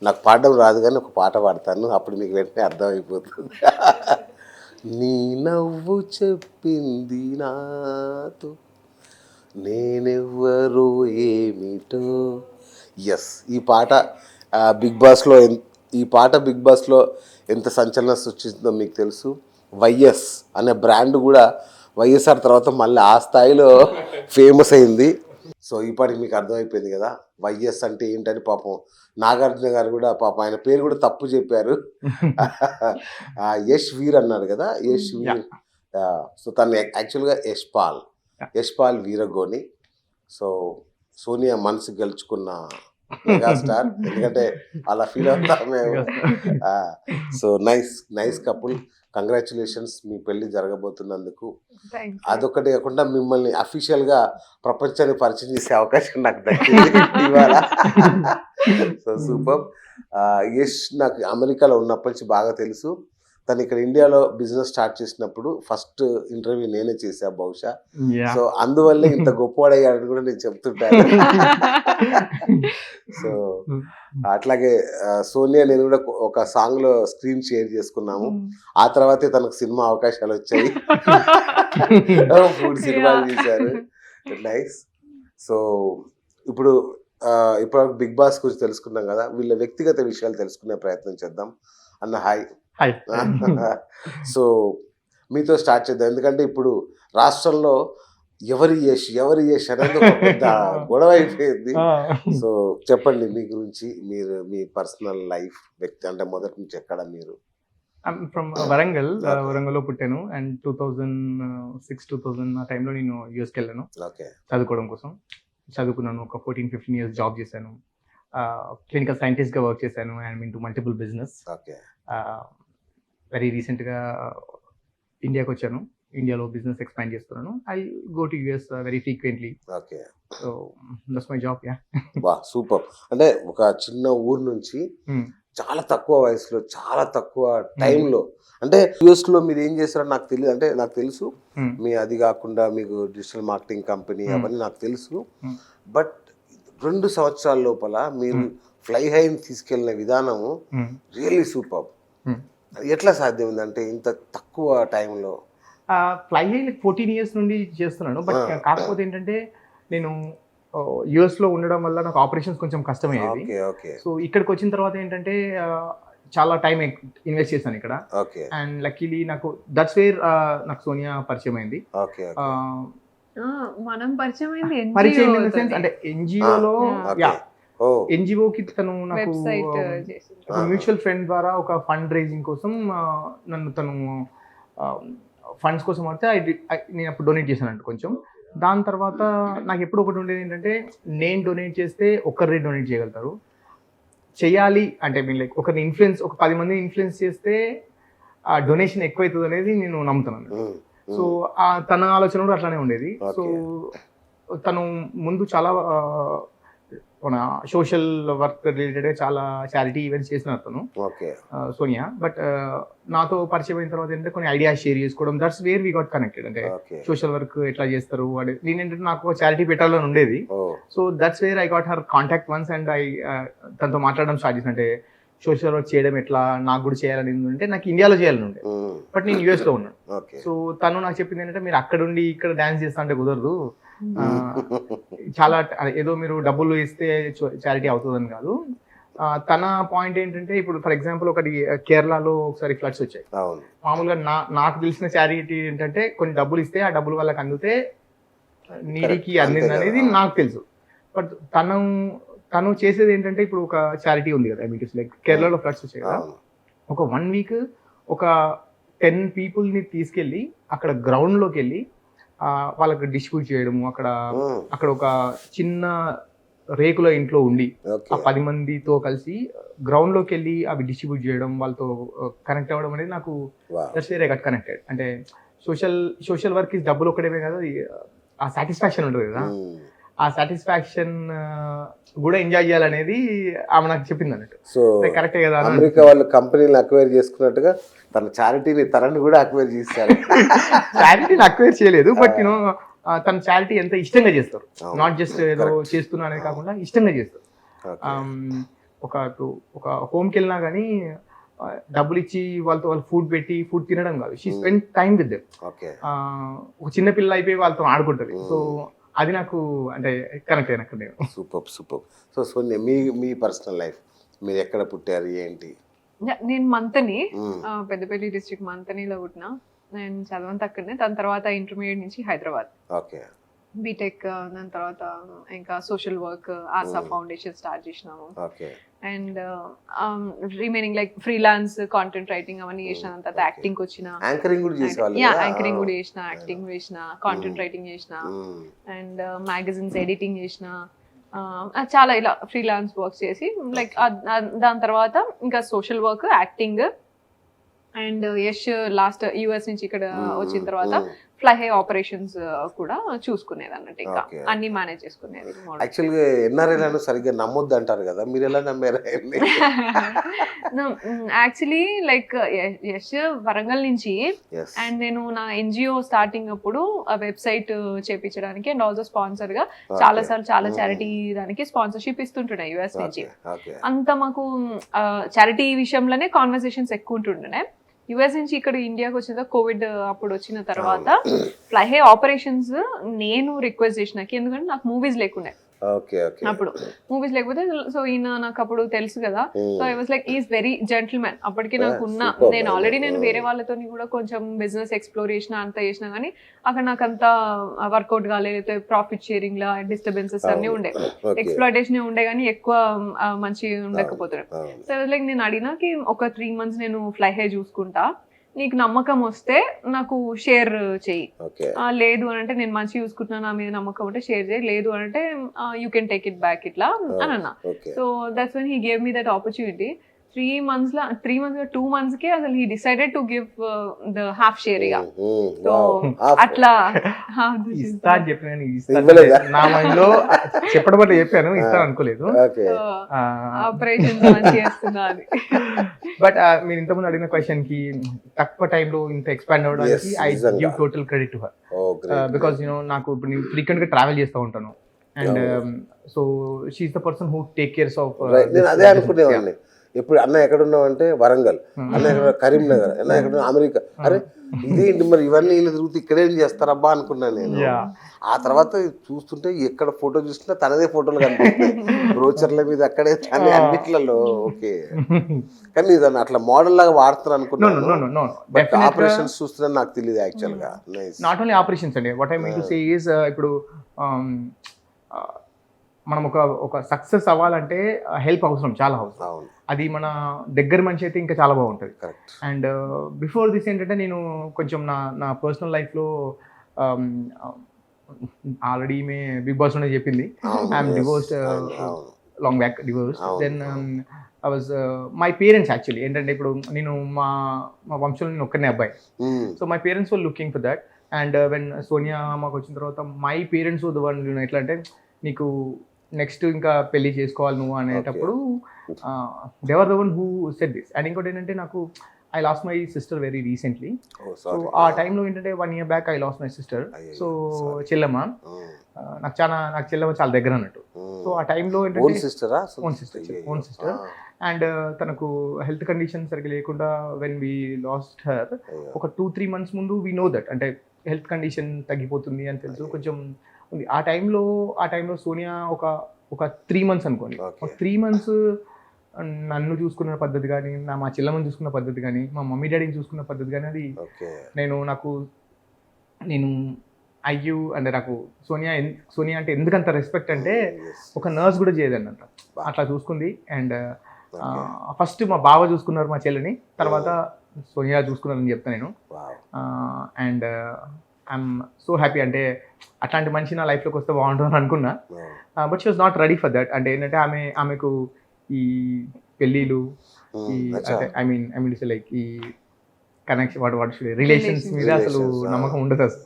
నాకు పాడడం రాదు కానీ ఒక పాట పాడతాను, అప్పుడు మీకు వెంటనే అర్థమైపోతుంది. నీ నవ్వు చెప్పింది నాతో నేనెవ్వరో ఏమిటో. ఎస్, ఈ పాట బిగ్ బాస్లో ఎంత సంచలనం సృష్టించిందో మీకు తెలుసు. వైఎస్ అనే బ్రాండ్ కూడా వైఎస్ఆర్ తర్వాత మళ్ళీ ఆ స్థాయిలో ఫేమస్ అయింది. సో ఈ పాటికి మీకు అర్థమైపోయింది కదా వైఎస్ అంటే ఏంటని. పాపం నాగార్జున గారు కూడా పాపం ఆయన పేరు కూడా తప్పు చెప్పారు. యష్ వీర్ అన్నారు కదా, యష్ వీర్. సో తను యాక్చువల్గా యశ్పాల్ వీరగోని. సో సోనియా మనసు గెలుచుకున్న మెగాస్టార్, ఎందుకంటే అలా ఫీల్ అవుతాం మేము. So nice couple. కంగ్రాచులేషన్స్ మీ పెళ్లి జరగబోతున్నందుకు. అదొకటి కాకుండా మిమ్మల్ని అఫీషియల్గా ప్రపంచానికి పరిచయం చేసే అవకాశం నాకు దక్కింది ఇవాళ. So super. యష్ నాకు అమెరికాలో ఉన్నప్పటి నుంచి బాగా తెలుసు. తను ఇక్కడ ఇండియాలో బిజినెస్ స్టార్ట్ చేసినప్పుడు ఫస్ట్ ఇంటర్వ్యూ నేనే చేశా బహుశా. సో అందువల్లే ఇంత గొప్పవాడయ్యాడని కూడా నేను చెప్తుంటాను. సో అట్లాగే సోనియా నేను కూడా ఒక సాంగ్ లో స్క్రీన్ షేర్ చేసుకున్నాము. ఆ తర్వాతే తనకు సినిమా అవకాశాలు వచ్చాయి. ఫుడ్ సినిమాలు చేశారు. నైస్. సో ఇప్పుడు బిగ్ బాస్ గురించి తెలుసుకున్నాం కదా, వీళ్ళ వ్యక్తిగత విషయాలు తెలుసుకునే ప్రయత్నం చేద్దాం. అన్న హాయ్. సో మీతో స్టార్ట్ చేద్దాం, ఎందుకంటే ఇప్పుడు రాష్ట్రంలో ఎవరి యష్ అనేది ఒక పెద్ద గొడవ అయిపోయింది. సో చెప్పండి మీ గురించి, మీరు మీ పర్సనల్ లైఫ్, వ్యక్తి అంటే మొదటి నుంచి ఎక్కడ మీరు? ఫ్రమ్ వరంగల్లో పుట్టాను. అండ్ 2006-2000 ఆ టైంలో నేను యూఎస్కి వెళ్ళాను చదువుకోవడం కోసం. చదువుకున్నాను, ఒక 14-15 years జాబ్ చేశాను. క్లినికల్ సైంటిస్ట్గా వర్క్ చేశాను. And into multiple business. Very రీసెంట్గా ఇండియాకి వచ్చాను. ఇండియాలో బిజినెస్ ఎక్స్పాండ్ చేస్తున్నాను. I go to US very frequently. So that's my job. బా సూపర్. అంటే ఒక చిన్న ఊరు నుంచి చాలా తక్కువ వయసులో, చాలా తక్కువ టైంలో, అంటే యుఎస్ లో మీరు ఏం చేస్తారో నాకు తెలియదు. అంటే నాకు తెలుసు మీ అది కాకుండా మీకు డిజిటల్ మార్కెటింగ్ కంపెనీ అవన్నీ నాకు తెలుసు. బట్ 2 సంవత్సరాల లోపల మీరు ఫ్లై హైని తీసుకెళ్లిన విధానము రియల్లీ సూపర్. ఎట్లా సాధ్యం ఉందంటే ఇంత తక్కువ టైంలో? ఫ్లై హై 14 years నుండి చేస్తున్నాను. బట్ కాకపోతే ఏంటంటే నేను యుఎస్ లో ఉండడం వల్ల నాకు ఆపరేషన్స్ కొంచెం కష్టమయ్యేది. సో ఇక్కడికి వచ్చిన తర్వాత ఏంటంటే చాలా టైం ఇన్వెస్ట్ చేశాను ఇక్కడ. అండ్ లక్కీలీ నాకు దట్స్ వేర్ నాకు సోనియా పరిచయం అయింది. మనం పరిచయం అయింది ఇన్ ద సెన్స్ అంటే ఎన్జిఓలో. ఎన్జిఓకి తను నాకు మ్యూచువల్ ఫ్రెండ్ ద్వారా ఒక ఫండ్ రైజింగ్ కోసం తను ఫండ్స్ కోసం వస్తే నేను అప్పుడు డొనేట్ చేశానంట కొంచెం. దాని తర్వాత నాకు ఎప్పుడు ఒకటి ఉండేది ఏంటంటే, నేను డొనేట్ చేస్తే ఒక్కరి డొనేట్ చేయగలుగుతారు, చేయాలి అంటే మీన్ లైక్ ఒకరిని ఇన్ఫ్లుయెన్స్, ఒక 10 మందిని ఇన్ఫ్లుయెన్స్ చేస్తే ఆ డొనేషన్ ఎక్కువ అవుతుంది అనేది నేను నమ్ముతున్నాను. సో తన ఆలోచన కూడా అట్లానే ఉండేది. సో తను ముందు చాలా మన సోషల్ వర్క్ రిలేటెడ్ చాలా చారిటీ ఈవెంట్స్ చేసిన అతను సోనియా. బట్ నాతో పరిచయం అయిన తర్వాత ఏంటంటే కొన్ని ఐడియాస్ షేర్ చేసుకోవడం, that's where we got connected. అంటే సోషల్ వర్క్ ఎట్లా చేస్తారు అని నేనేంటంటే నాకు చారిటీ పెట్టాలని ఉండేది. So that's where I got her contact once. And తనతో మాట్లాడడం స్టార్ట్ చేసిన, అంటే సోషల్ వర్క్ చేయడం ఎట్లా నాకు కూడా చేయాలని అంటే, నాకు ఇండియాలో చేయాలని ఉండే బట్ నేను యుఎస్ లో ఉన్నాను. సో తను నాకు చెప్పింది ఏంటంటే, మీరు అక్కడ ఉండి ఇక్కడ డాన్స్ చేస్తా అంటే కుదరదు, చాలా ఏదో మీరు డబ్బులు ఇస్తే చారిటీ అవుతుందని కాదు. తన పాయింట్ ఏంటంటే, ఇప్పుడు ఫర్ ఎగ్జాంపుల్ ఒకటి కేరళలో ఒకసారి ఫ్లడ్స్ వచ్చాయి. మామూలుగా నాకు తెలిసిన చారిటీ ఏంటంటే, కొన్ని డబ్బులు ఇస్తే ఆ డబ్బులు వాళ్ళకి అందితే నీడికి అందింది అనేది నాకు తెలుసు. బట్ తను చేసేది ఏంటంటే, ఇప్పుడు ఒక చారిటీ ఉంది కదా, మీకు లైక్ కేరళలో ఫ్లడ్స్ వచ్చాయి కదా, ఒక 1 week ఒక 10 peopleని తీసుకెళ్ళి అక్కడ గ్రౌండ్లోకి వెళ్ళి వాళ్ళకి డిస్ట్రిబ్యూట్ చేయడము. అక్కడ ఒక చిన్న రేకుల ఇంట్లో ఉండి ఆ 10 మందితో కలిసి గ్రౌండ్ లోకి వెళ్ళి అవి డిస్ట్రిబ్యూట్ చేయడం, వాళ్ళతో కనెక్ట్ అవ్వడం అనేది నాకు that's where I got connected. అంటే సోషల్ వర్క్ ఇస్ డబ్బులు ఒకటే కదా, ఆ సాటిస్ఫాక్షన్ ఉంటుంది కదా, ఆ సాటిస్ఫాక్షన్ కూడా ఎంజాయ్ చేయాలనేది ఆమె నాకు చెప్పింది అన్నట్టు. సో కరెక్టే కదా, అమెరికా వాళ్ళు కంపెనీని అక్వైర్ చేసుకున్నట్టుగా తన చారిటీని తనని కూడా అక్వైర్ చేస్తారు. చారిటీని అక్వైర్ చేయలేదు, బట్ యూనో తన చారిటీ ఎంత ఇష్టంగా చేస్తారు. నాట్ జస్ట్ ఏదో చేస్తున్నా అనేది కాకుండా ఇష్టంగా చేస్తారు. ఒక హోమ్కి వెళ్ళినా కానీ డబ్బులు ఇచ్చి వాళ్ళు ఫుడ్ పెట్టి ఫుడ్ తినడం కాదు, she spend time with them. ఒక చిన్న పిల్ల అయిపోయి వాళ్ళతో ఆడుకుంటుంది. సో అది నాకు అంటే కనెక్ట్ అయిన అక్కడ నేను. సూపర్. సో మీ పర్సనల్ లైఫ్, మీరు ఎక్కడ పుట్టారు ఏంటి? నేను మంతని, పెద్దపల్లి డిస్ట్రిక్ట్ మంతనిలో పుట్టిన. నేను చదవంతా అక్కడనే. దాని తర్వాత ఇంటర్మీడియట్ నుంచి హైదరాబాద్, బీటెక్. దాని తర్వాత ఇంకా సోషల్ వర్క్, ఆసా ఫౌండేషన్ స్టార్ట్ చేసినాము. And remaining like freelance content writing అవన్నీ చేసిన. తర్వాత యాక్టింగ్ వచ్చిన, యాంకరింగ్ కూడా చేసిన, యాక్టింగ్ చేసిన, కాంటెంట్ రైటింగ్ చేసిన, అండ్ మ్యాగజైన్స్ ఎడిటింగ్ చేసిన. చాలా ఇలా ఫ్రీలాన్స్ వర్క్ చేసి లైక్ దాని తర్వాత ఇంకా social work, acting. And Yash last US నుంచి ఇక్కడ వచ్చిన తర్వాత ఫ్లై హై ఆపరేషన్స్ కూడా చూసుకునేది అన్నట్టు. ఇంకా అన్ని మేనేజ్ చేసుకునేది. యాక్చువల్గా ఎన్ఆర్ఐలను సరిగ్గా నమ్మొద్దు అంటారు కదా, మీరు ఎలా నమ్మారు? యాక్చువల్లీ లైక్ యష్ వరంగల్ నుంచి, అండ్ నేను నా ఎన్జిఓ స్టార్టింగ్ అప్పుడు వెబ్సైట్ చేపించడానికి అండ్ ఆల్సో స్పాన్సర్ గా చాలా సార్లు చాలా చారిటీ దానికి స్పాన్సర్షిప్ ఇస్తుంటుండే యుఎస్ నుంచి. అంత మాకు చారిటీ విషయంలోనే కాన్వర్సేషన్స్ ఎక్కువ ఉంటుండే. యుఎస్ నుంచి ఇక్కడ ఇండియాకి వచ్చిన కోవిడ్ అప్పుడు వచ్చిన తర్వాత ఫ్లై హై ఆపరేషన్స్ నేను రిక్వెస్ట్ చేసినాకి, ఎందుకంటే నాకు మూవీస్ లేకుండే అప్పుడు. మూవీస్ లేకపోతే సో ఈయన నాకు అప్పుడు తెలుసు కదా. So I was like is very gentlemen. అప్పటికి నాకు ఉన్న నేను ఆల్రెడీ నేను వేరే వాళ్ళతో కూడా కొంచెం బిజినెస్ ఎక్స్ప్లోర్ చేసిన, అంత చేసినా కానీ అక్కడ నాకు అంత వర్కౌట్ కాలేదు. ప్రాఫిట్ షేరింగ్ లా డిస్టర్బెన్సెస్ అన్ని ఉండే, ఎక్స్ప్లాయిటేషన్ ఉండే కానీ ఎక్కువ మంచి ఉండకపోతున్నాయి. సో లైక్ నేను అడిగినాకి ఒక 3 months నేను ఫ్లై హై చూసుకుంటా, నీకు నమ్మకం వస్తే నాకు షేర్ చెయ్యి, లేదు అని అంటే నేను మంచి చూసుకుంటున్నా, నా మీద నమ్మకం ఉంటే షేర్ చేయి, లేదు అని అంటే you can take it back ఇట్లా అని అన్నా. So that's when he gave me that opportunity. 2 months కే అసలు he decided to give the half share. ఇక సో అట్లా నా మైండ్ లో చెప్పడం వల్ల చెప్పాను, ఇస్తాను అనుకోలేదు. ఆపరేషన్ మంచి చేస్తున్నా అది. బట్ మీరు ఇంతకుముందు అడిగిన క్వశ్చన్ కి తక్కువ టైంలో ఇంత ఎక్స్పాండ్ అవ్వడానికి I give total credit to her. Because నాకు ఇప్పుడు నేను ఫ్రీక్వెంట్ గా ట్రావెల్ చేస్తూ ఉంటాను, and so she is the person who take cares of. నేను అదే అనుకునేవాడిని, ఎప్పుడు అన్న ఎక్కడున్నావు అంటే వరంగల్, అన్న ఎక్కడ కరీంనగర్, అన్న ఎక్కడ అమెరికా. అరే ఇదేంటి మరి ఇవన్నీ వీళ్ళు తిరుగుతూ ఇక్కడేం చేస్తారబ్బా అనుకున్నాను నేను. ఆ తర్వాత చూస్తుంటే ఎక్కడ ఫోటో చూసినా తనదే ఫోటోలు కనిపిస్తాయి బ్రోచర్ల మీద, అక్కడే తనే అన్నిట్లలో. ఓకే, కానీ దాన్ని అట్లా మోడల్ లాగా వాడుతారు అనుకున్నాను. బట్ ఆపరేషన్స్ చూస్తున్నా నాకు తెలియదు యాక్చువల్ గా. నాట్ ఓన్లీ ఆపరేషన్స్ అండి, what I mean to say is ఇప్పుడు మనం ఒక సక్సెస్ అవ్వాలంటే హెల్ప్ అవసరం, చాలా అవసరం. అది మన దగ్గర మనిషి అయితే ఇంకా చాలా బాగుంటుంది. అండ్ బిఫోర్ దిస్ ఏంటంటే నేను కొంచెం నా పర్సనల్ లైఫ్లో ఆల్రెడీ ఈమె బిగ్ బాస్ లోనే చెప్పింది, I'm divorced long back, divorced. Then I was my parents actually ఏంటంటే ఇప్పుడు నేను మా వంశంలో నేను ఒక్కనే అబ్బాయి. So my parents were looking for that. And when Sonia మాకు వచ్చిన తర్వాత my parents were the one, ఎట్లా అంటే నీకు నెక్స్ట్ ఇంకా పెళ్లి చేసుకోవాలి నువ్వు అనేటప్పుడు they were the one who said this. And ఇంకోటి ఏంటంటే నాకు I lost my sister very recently. So ఆ టైంలో ఏంటంటే 1 year back I lost my sister. So చెల్లెమ్మ నాకు చెల్లెమ్మ చాలా దగ్గర అన్నట్టు. సో ఆ టైంలో ఏంటంటే ఓన్ సిస్టర్. అండ్ తనకు హెల్త్ కండిషన్ సరిగ్గా లేకుండా వెన్ వీ లాస్ట్ హర్ ఒక 2-3 months ముందు వీ నో దట్ అంటే హెల్త్ కండిషన్ తగ్గిపోతుంది అని తెలుసు కొంచెం ఉంది. ఆ టైంలో సోనియా ఒక 3 months అనుకోండి, 3 months నన్ను చూసుకున్న పద్ధతి కానీ, మా చెల్లెమ్మని చూసుకున్న పద్ధతి కానీ, మా మమ్మీ డాడీని చూసుకున్న పద్ధతి కానీ, అది నేను అయ్యూ అంటే నాకు సోనియా అంటే ఎందుకంత రెస్పెక్ట్ అంటే ఒక నర్స్ కూడా చేయదన్నట్టు అట్లా చూసుకుంది. అండ్ ఫస్ట్ మా బావ చూసుకున్నారు మా చెల్లిని, తర్వాత సోనియా చూసుకున్నారని చెప్తాను నేను. అండ్ ఐఎమ్ సో హ్యాపీ, అంటే అట్లాంటి మనిషి నా లైఫ్లోకి వస్తే బాగుంటుందని అనుకున్నా. But she was not ready for that. అంటే ఏంటంటే ఆమెకు ఈ పెళ్ళిళ్ళు, ఈ ఐ మీన్ లైక్ ఈ కనెక్షన్ వాట్ రిలేషన్స్ మీద అసలు నమ్మకం ఉండదు అసలు.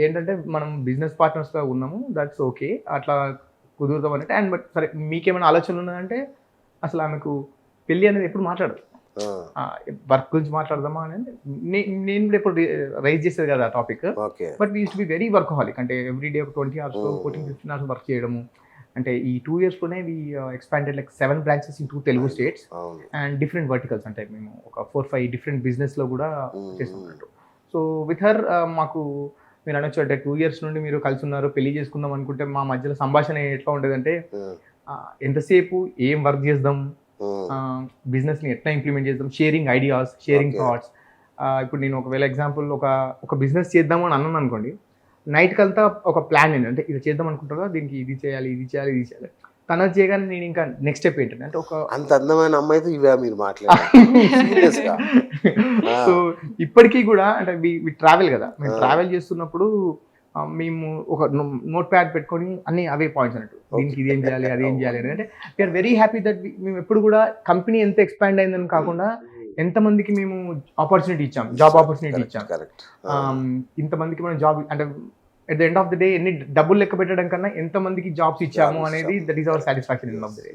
ఏంటంటే మనం బిజినెస్ పార్ట్నర్స్గా ఉన్నాము, దట్స్ ఓకే, అట్లా కుదురుతాం అన్నట్టు. అండ్ బట్ సరే మీకేమైనా ఆలోచనలు ఉన్నాయంటే అసలు ఆమెకు పెళ్ళి అనేది ఎప్పుడు మాట్లాడదు, వర్క్ గురించి మాట్లాడదామా అనేది నేను కూడా ఎప్పుడు రైజ్ చేసేది కదా ఆ టాపిక్. But we use to be very workaholic, అంటే every day 20 hours 14-15 hours work చేయడము. అంటే ఈ 2 yearsలోనే we expanded like 7 branches in 2 Telugu states అవును. అండ్ డిఫరెంట్ వర్టికల్స్, అంటే మేము ఒక 4-5 డిఫరెంట్ బిజినెస్లో కూడా చేస్తున్నట్టు. సో విత్ హర్ మాకు మీరు అనొచ్చు అంటే 2 years నుండి మీరు కలిసి ఉన్నారు, పెళ్లి చేసుకుందాం అనుకుంటే మా మధ్యలో సంభాషణ ఎట్లా ఉండేదంటే ఎంతసేపు ఏం వర్క్ చేద్దాం, బిజినెస్ని ఎట్లా ఇంప్లిమెంట్ చేద్దాం, sharing ideas, sharing Okay. Thoughts. ఇప్పుడు నేను ఒకవేళ ఎగ్జాంపుల్ ఒక బిజినెస్ చేద్దాము అని అన్నాను అనుకోండి, నైట్కి అంతా ఒక ప్లాన్ నేను అంటే ఇది చేద్దాం అనుకుంటారా, దీనికి ఇది చేయాలి ఇది చేయాలి ఇది చేయాలి, తనది చేయగానే నేను ఇంకా నెక్స్ట్ స్టెప్ ఏంటంటే అంటే ఒక అంత అందమైన అమ్మాయితో ఇవే మీరు మాట్లాడారు Serious గా? సో ఇప్పటికీ కూడా అంటే వి ట్రావెల్ కదా, మేము Ah. ట్రావెల్ చేస్తున్నప్పుడు మేము ఒక నోట్ ప్యాడ్ పెట్టుకొని అన్ని అవే పాయింట్స్ అన్నట్టు, దీనికి ఇది ఏం చేయాలి అదేం చేయాలి అని. అంటే వీఆర్ వెరీ హ్యాపీ దట్ మేము ఎప్పుడు కూడా కంపెనీ ఎంత ఎక్స్పాండ్ అయిందని కాకుండా ఎంతమందికి మేము ఆపర్చునిటీ ఇచ్చాం, జాబ్ ఆపర్చునిటీ ఇచ్చాం. కరెక్ట్. ఇంతమందికి మనం జాబ్ అంటే at the end of the day ఎన్ని డబ్బులు లెక్క పెట్టడం కన్నా ఎంతమందికి జాబ్స్ ఇచ్చాము అనేది that is our satisfaction in of the day.